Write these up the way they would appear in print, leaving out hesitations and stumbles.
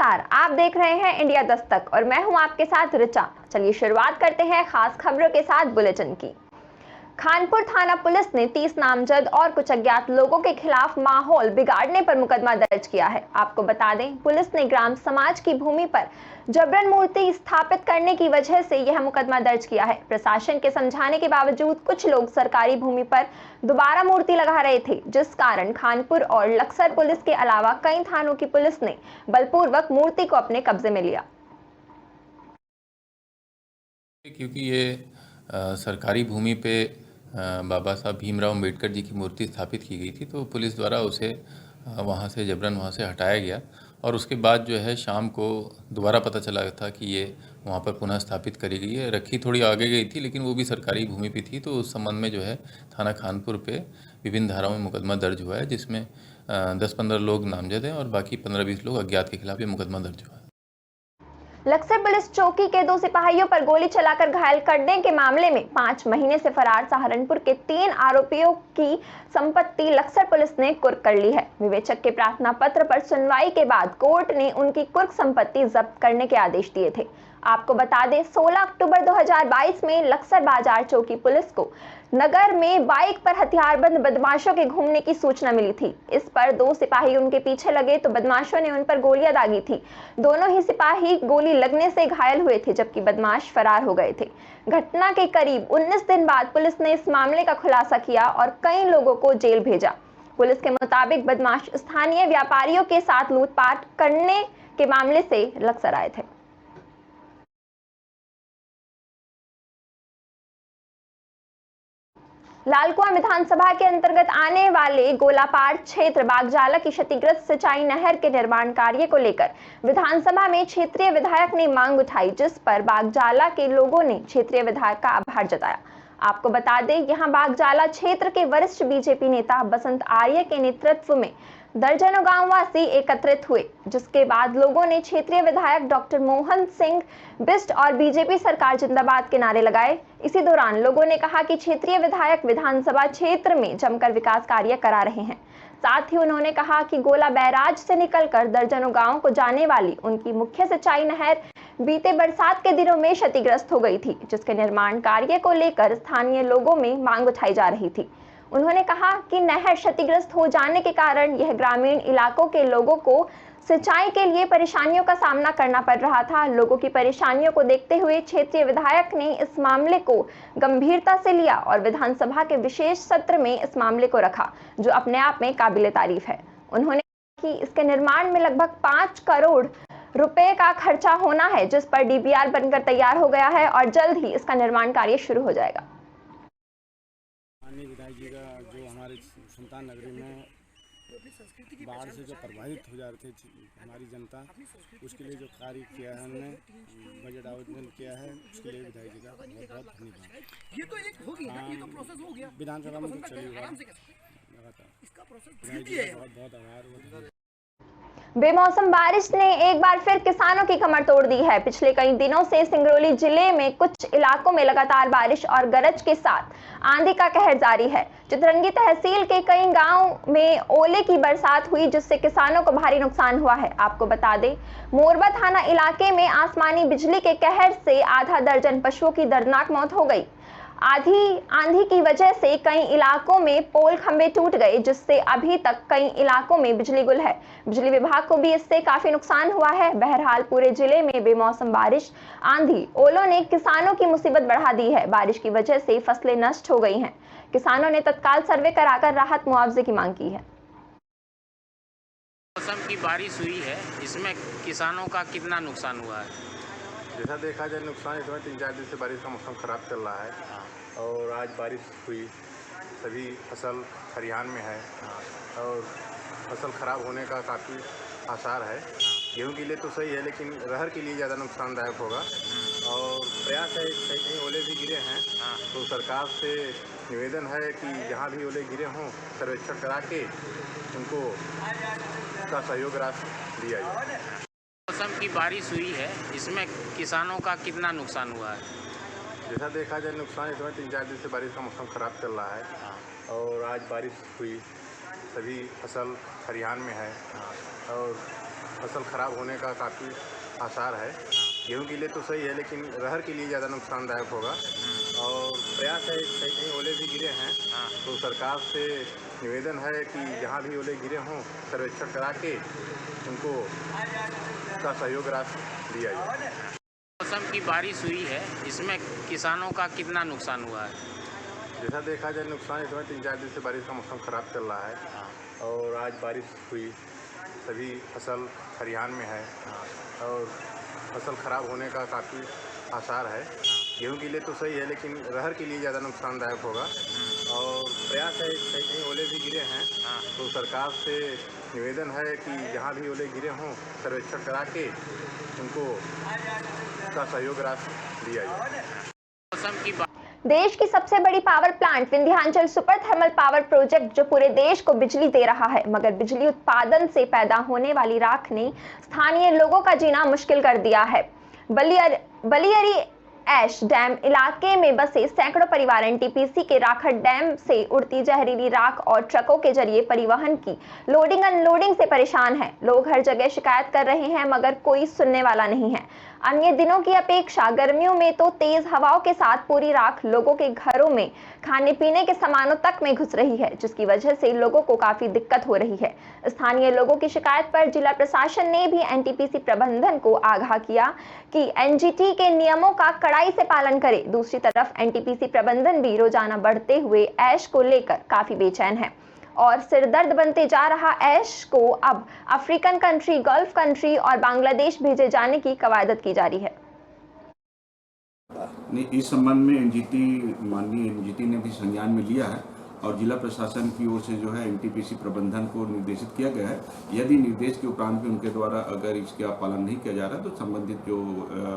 नमस्कार, आप देख रहे हैं इंडिया दस्तक और मैं हूं आपके साथ ऋचा। चलिए शुरुआत करते हैं खास खबरों के साथ बुलेटिन की। खानपुर थाना पुलिस ने 30 नामजद और कुछ अज्ञात लोगों के खिलाफ माहौल बिगाड़ने पर मुकदमा दर्ज किया है। आपको बता दें, पुलिस ने ग्राम समाज की भूमि पर जबरन मूर्ति स्थापित करने की वजह से यह मुकदमा दर्ज किया है। प्रशासन के समझाने के बावजूद कुछ लोग सरकारी भूमि पर दोबारा मूर्ति लगा रहे थे, जिस कारण खानपुर और लक्सर पुलिस के अलावा कई थानों की पुलिस ने बलपूर्वक मूर्ति को अपने कब्जे में लिया। क्योंकि ये सरकारी भूमि पे बाबा साहब भीमराव अम्बेडकर जी की मूर्ति स्थापित की गई थी, तो पुलिस द्वारा उसे वहाँ से जबरन वहाँ से हटाया गया। और उसके बाद जो है शाम को दोबारा पता चला था कि ये वहाँ पर पुनः स्थापित करी गई है। रखी थोड़ी आगे गई थी, लेकिन वो भी सरकारी भूमि पे थी, तो उस संबंध में जो है थाना खानपुर पे विभिन्न धाराओं में मुकदमा दर्ज हुआ है, जिसमें 10-15 लोग नामजद हैं और बाकी 15-20 लोग अज्ञात के खिलाफ ये मुकदमा दर्ज हुआ है। लक्सर पुलिस चौकी के 2 सिपाहियों पर गोली चलाकर घायल करने के मामले में 5 महीने से फरार सहारनपुर के 3 आरोपियों की संपत्ति लक्सर पुलिस ने कुर्क कर ली है। विवेचक के प्रार्थना पत्र पर सुनवाई के बाद कोर्ट ने उनकी कुर्क संपत्ति जब्त करने के आदेश दिए थे। आपको बता दें, 16 अक्टूबर 2022 में लक्सर बाजार चौकी पुलिस को नगर में बाइक पर हथियारबंद बदमाशों के घूमने की सूचना मिली थी। इस पर 2 सिपाही उनके पीछे लगे तो बदमाशों ने उन पर गोलियां दागी थी। दोनों ही सिपाही गोली लगने से घायल हुए थे, जबकि बदमाश फरार हो गए थे। घटना के करीब 19 दिन बाद पुलिस ने इस मामले का खुलासा किया और कई लोगों को जेल भेजा। पुलिस के मुताबिक बदमाश स्थानीय व्यापारियों के साथ लूटपाट करने के मामले से लक्सर आए थे। लालकुआं विधानसभा के अंतर्गत आने वाले गोलापाड़ क्षेत्र बागजाला की क्षतिग्रस्त सिंचाई नहर के निर्माण कार्य को लेकर विधानसभा में क्षेत्रीय विधायक ने मांग उठाई, जिस पर बागजाला के लोगों ने क्षेत्रीय विधायक का आभार जताया। आपको बता दें, यहां बागजाला क्षेत्र के वरिष्ठ बीजेपी नेता बसंत आर्य के नेतृत्व में दर्जनों गांववासी एकत्रित हुए, जिसके बाद लोगों ने क्षेत्रीय विधायक डॉक्टर मोहन सिंह बिष्ट और बीजेपी सरकार जिंदाबाद के नारे लगाए। इसी दौरान लोगों ने कहा कि क्षेत्रीय विधायक विधानसभा क्षेत्र में जमकर विकास कार्य करा रहे हैं। साथ ही उन्होंने कहा कि गोला बैराज से निकलकर दर्जनों गांवों को जाने वाली उनकी मुख्य सिंचाई नहर बीते बरसात के दिनों में क्षतिग्रस्त हो गई थी, जिसके निर्माण कार्य को लेकर स्थानीय लोगों में मांग उठाई जा रही थी। उन्होंने कहा कि नहर क्षतिग्रस्त हो जाने के कारण यह ग्रामीण इलाकों के लोगों को सिंचाई के लिए परेशानियों का सामना करना पड़ रहा था। लोगों की परेशानियों को देखते हुए क्षेत्रीय विधायक ने इस मामले को गंभीरता से लिया और विधानसभा के विशेष सत्र में इस मामले को रखा, जो अपने आप में काबिले तारीफ है। उन्होंने कहा कि इसके निर्माण में लगभग 5 करोड़ रुपए का खर्चा होना है, जिस पर डीबीआर बनकर तैयार हो गया है और जल्द ही इसका निर्माण कार्य शुरू हो जाएगा। विधायक जी का जो हमारे सुल्तान नगरी में बाढ़ से जो प्रभावित हो जा रहे थे हमारी जनता, उसके लिए जो कार्य किया है, हमने बजट आवेदन किया है, उसके लिए विधायक जी का बहुत बहुत धन्यवाद। ये तो एक हो गया ना, ये तो प्रोसेस हो गया विधानसभा में तो चलेगा लगातार। इसका प्रोसेस विधायक जी का बहुत बहुत आभार। बेमौसम बारिश ने एक बार फिर किसानों की कमर तोड़ दी है। पिछले कई दिनों से सिंगरौली जिले में कुछ इलाकों में लगातार बारिश और गरज के साथ आंधी का कहर जारी है। चितरंगी तहसील के कई गांव में ओले की बरसात हुई, जिससे किसानों को भारी नुकसान हुआ है। आपको बता दें, मोरबा थाना इलाके में आसमानी बिजली के कहर से आधा दर्जन पशुओं की दर्दनाक मौत हो गई। आंधी की वजह से कई इलाकों में पोल खंभे टूट गए, जिससे अभी तक कई इलाकों में बिजली गुल है। बिजली विभाग को भी इससे काफी नुकसान हुआ है। बहरहाल पूरे जिले में बेमौसम बारिश, आंधी, ओलों ने किसानों की मुसीबत बढ़ा दी है। बारिश की वजह से फसलें नष्ट हो गई हैं। किसानों ने तत्काल सर्वे कराकर राहत मुआवजे की मांग की है। मौसम की बारिश हुई है, इसमें किसानों का कितना नुकसान हुआ है? जैसा देखा जाए नुकसान इसमें 3-4 दिन से बारिश का मौसम ख़राब चल रहा है और आज बारिश हुई, सभी फसल खरिहान में है और फसल ख़राब होने का काफ़ी आसार है। गेहूं के लिए तो सही है, लेकिन रहर के लिए ज़्यादा नुकसानदायक होगा और प्रयास है, कहीं कहीं ओले भी गिरे हैं, तो सरकार से निवेदन है कि जहां भी ओले गिरे हों सर्वेक्षण करा के उनको उसका सहयोग राशि दिया जाए। मौसम की बारिश हुई है, इसमें किसानों का कितना नुकसान हुआ है? जैसा देखा जाए नुकसान इसमें 3-4 दिन से बारिश का मौसम ख़राब चल रहा है और आज बारिश हुई, सभी फसल खरिहान में है और फसल खराब होने का काफ़ी आसार है। गेहूं के लिए तो सही है, लेकिन रहर के लिए ज़्यादा नुकसानदायक होगा। और प्रयास है, कहीं कहीं ओले भी गिरे हैं, तो सरकार से निवेदन है कि जहां भी ओले गिरे हों सर्वेक्षण करा के उनको उसका सहयोग राशि दिया जाए। मौसम की बारिश हुई है, इसमें किसानों का कितना नुकसान हुआ है? जैसा देखा जाए नुकसान इस समय 3-4 दिन से बारिश का मौसम ख़राब चल रहा है और आज बारिश हुई, सभी फसल खरिहान में है और फसल खराब होने का काफ़ी आसार है। गेहूं के लिए तो सही है, लेकिन रहर के लिए ज़्यादा नुकसानदायक होगा। और प्रयास है, कहीं कहीं ओले भी गिरे हैं, तो सरकार से निवेदन है कि जहां भी ओले गिरे हों सर्वेक्षण करा के उनको उसका सहयोग राशि दिया जाए। मौसम की देश की सबसे बड़ी power plant Vindhyachal super thermal power project जो पूरे देश को बिजली दे रहा है, मगर बिजली उत्पादन से पैदा होने वाली राख ने स्थानीय लोगों का जीना मुश्किल कर दिया है। बलियरी ऐश डैम इलाके में बसे सैकड़ों परिवार एनटीपीसी के राखड़ डैम से उड़ती जहरीली राख और ट्रकों के जरिए परिवहन की लोडिंग अनलोडिंग से परेशान हैं। लोग हर जगह शिकायत कर रहे हैं, मगर कोई सुनने वाला नहीं है। अन्य दिनों की अपेक्षा गर्मियों में तो तेज हवाओं के साथ पूरी राख लोगों के घरों में खाने पीने के सामानों तक में घुस रही है, जिसकी वजह से लोगों को काफी दिक्कत हो रही है। स्थानीय लोगों की शिकायत पर जिला प्रशासन ने भी एनटीपीसी प्रबंधन को आगाह किया कि एनजीटी के नियमों का कड़ाई से पालन करे। दूसरी तरफ एनटीपीसी प्रबंधन भी रोजाना बढ़ते हुए ऐश को लेकर काफी बेचैन है और सिरदर्द बनते जा रहा ऐश को अब अफ्रीकन कंट्री, गल्फ कंट्री और बांग्लादेश भेजे जाने की कवायद की जा रही है। इस संबंध में माननीय एनजीटी ने भी संज्ञान में लिया है और जिला प्रशासन की ओर से जो है एनटीपीसी प्रबंधन को निर्देशित किया गया है। यदि निर्देश के उपरांत भी उनके द्वारा अगर इसका पालन नहीं किया जा रहा तो संबंधित जो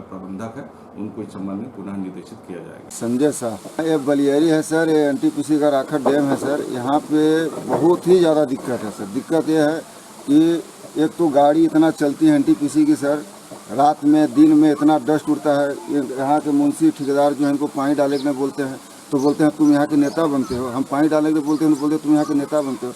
प्रबंधक है उनको इस संबंध में पुनः निर्देशित किया जाएगा। संजय साहब, ये बलियरी है सर, ये एनटीपीसी का राखड़ डैम है सर। यहाँ पे बहुत ही ज़्यादा दिक्कत है सर। दिक्कत ये है कि एक तो गाड़ी इतना चलती है एनटीपीसी की सर, रात में दिन में इतना डस्ट उड़ता है। यहाँ के मुंशी ठेकेदार जो है इनको पानी डाले के बोलते हैं तो बोलते हैं तुम यहाँ के नेता बनते हो। हम पानी डाले के बोलते हैं तो बोलते तुम यहाँ के नेता बनते हो।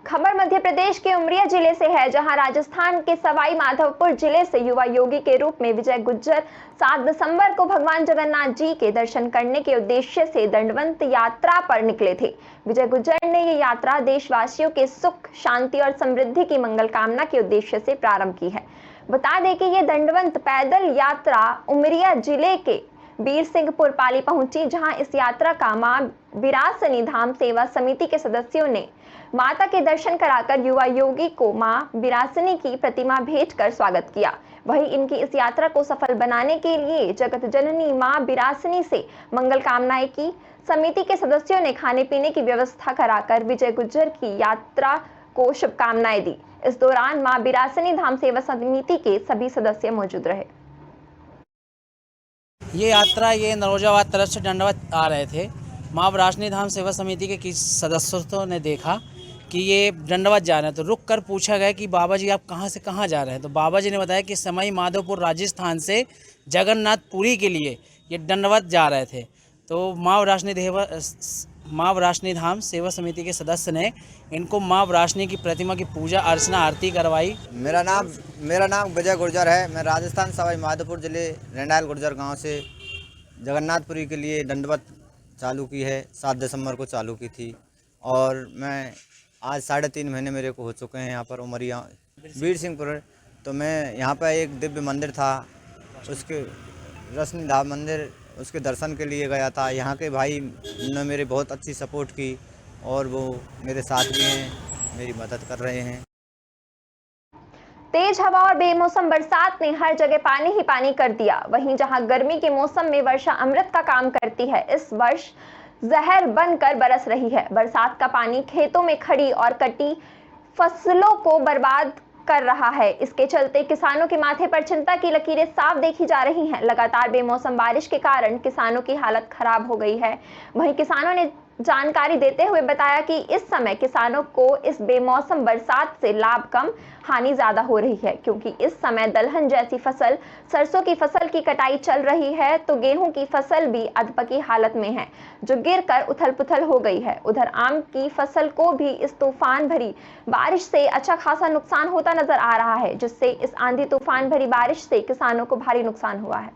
खबर मध्य प्रदेश के उमरिया जिले से है, जहां राजस्थान के सवाई माधोपुर जिले से युवा योगी के रूप में विजय गुज्जर 7 दिसंबर को भगवान जगन्नाथ जी के दर्शन करने के उद्देश्य से दंडवत यात्रा पर निकले थे। विजय गुज्जर ने ये यात्रा देशवासियों के सुख, शांति और समृद्धि की मंगल कामना के उद्देश्य से प्रारंभ की है। बता दें कि ये दंडवत पैदल यात्रा उमरिया जिले के बीर सिंहपुर पाली पहुंची, जहां इस यात्रा का मां बिरासनी धाम सेवा समिति के सदस्यों ने माता के दर्शन कराकर युवा योगी को मां बिरासनी की प्रतिमा भेंट कर स्वागत किया। वहीं इनकी इस यात्रा को सफल बनाने के लिए जगत जननी मां बिरासनी से मंगल कामनाएं की। समिति के सदस्यों ने खाने पीने की व्यवस्था कराकर विजय गुज्जर की यात्रा को शुभकामनाएं दी। इस दौरान मां बिरासनी धाम सेवा समिति के सभी सदस्य मौजूद रहे। ये यात्रा ये नरोजाबाद तरफ से दंडवत आ रहे थे। माँ बिरासनी धाम सेवा समिति के किसी सदस्यों ने देखा कि ये दंडवत जा रहे हैं तो रुक कर पूछा गया कि बाबा जी आप कहाँ से कहाँ जा रहे हैं। तो बाबा जी ने बताया कि सवाई माधोपुर राजस्थान से जगन्नाथपुरी के लिए ये दंडवत जा रहे थे। तो माँ बिरासनी धाम सेवा समिति के सदस्य ने इनको माँ बिरासनी की प्रतिमा की पूजा अर्चना आरती करवाई। मेरा नाम विजय गुर्जर है। मैं राजस्थान सवाई माधोपुर जिले रेंडाइल गुर्जर गांव से जगन्नाथपुरी के लिए दंडवत चालू की है। 7 दिसंबर को चालू की थी और मैं आज 3.5 महीने मेरे को हो चुके हैं यहाँ पर उमरिया बीर सिंहपुर। तो मैं यहाँ पर एक दिव्य मंदिर था, उसके रश्मि धाम मंदिर, उसके दर्शन के लिए गया था। यहाँ के भाई ने मेरी बहुत अच्छी सपोर्ट की और वो मेरे साथ भी हैं, मेरी मदद कर रहे हैं। तेज हवा और बेमौसम बरसात ने हर जगह पानी ही पानी कर दिया। वहीं जहां गर्मी के मौसम में वर्षा अमृत का काम करती है, इस वर्ष जहर बनकर बरस रही है। बरसात का पानी खेतों में खड़ी और कटी फसलों को बर्बाद कर रहा है। इसके चलते किसानों के माथे पर चिंता की लकीरें साफ देखी जा रही हैं। लगातार बेमौसम बारिश के कारण किसानों की हालत खराब हो गई है। वहीं किसानों ने जानकारी देते हुए बताया कि इस समय किसानों को इस बेमौसम बरसात से लाभ कम हानि ज्यादा हो रही है, क्योंकि इस समय दलहन जैसी फसल, सरसों की फसल की कटाई चल रही है तो गेहूं की फसल भी अधपकी हालत में है, जो गिरकर उथल-पुथल हो गई है। उधर आम की फसल को भी इस तूफान भरी बारिश से अच्छा खासा नुकसान होता नजर आ रहा है, जिससे इस आंधी तूफान भरी बारिश से किसानों को भारी नुकसान हुआ है।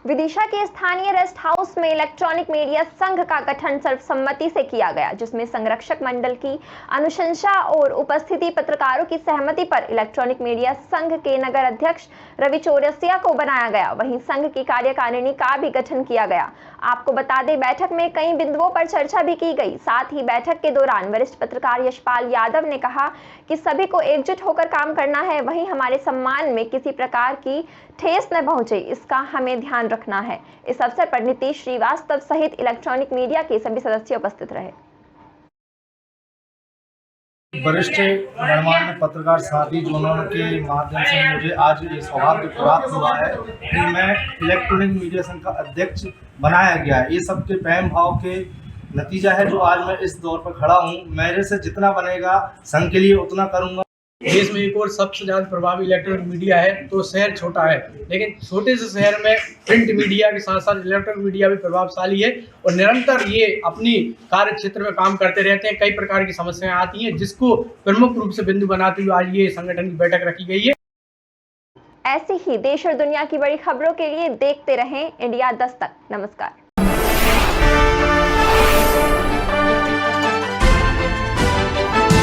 विदिशा के स्थानीय रेस्ट हाउस में इलेक्ट्रॉनिक मीडिया संघ का गठन सर्वसम्मति से किया गया, जिसमें संरक्षक मंडल की अनुशंसा और उपस्थिति पत्रकारों की सहमति पर इलेक्ट्रॉनिक मीडिया संघ के नगर अध्यक्ष रवि चौरसिया को बनाया गया। वहीं संघ की कार्यकारिणी का भी गठन किया गया। आपको बता दें, बैठक में कई बिंदुओं पर चर्चा भी की गई। साथ ही बैठक के दौरान वरिष्ठ पत्रकार यशपाल यादव ने कहा कि सभी को एकजुट होकर काम करना है, वहीं हमारे सम्मान में किसी प्रकार की ठेस न पहुंचे, इसका हमें ध्यान रखना है। इस अवसर पर नीतीश श्रीवास्तव सहित इलेक्ट्रॉनिक मीडिया के सभी सदस्य उपस्थित रहे। वरिष्ठ गणमान्य पत्रकार साथी जोनों के माध्यम से मुझे आज ये सौभाग्य प्राप्त हुआ है कि मैं इलेक्ट्रॉनिक मीडिया संघ का अध्यक्ष बनाया गया है। ये सबके प्रेम भाव के नतीजा है जो आज मैं इस दौर पर खड़ा हूँ। मेरे से जितना बनेगा संघ के लिए उतना करूँगा। देश में एक और सबसे ज़्यादा प्रभावी इलेक्ट्रॉनिक मीडिया है तो शहर छोटा है, लेकिन छोटे से शहर में प्रिंट मीडिया के साथ साथ इलेक्ट्रॉनिक मीडिया भी प्रभावशाली है और निरंतर ये अपनी कार्य क्षेत्र में काम करते रहते हैं। कई प्रकार की समस्याएं आती हैं, जिसको प्रमुख रूप से बिंदु बनाते हुए आज ये संगठन की बैठक रखी गई है। ऐसी ही देश और दुनिया की बड़ी खबरों के लिए देखते रहें इंडिया दस्तक। नमस्कार।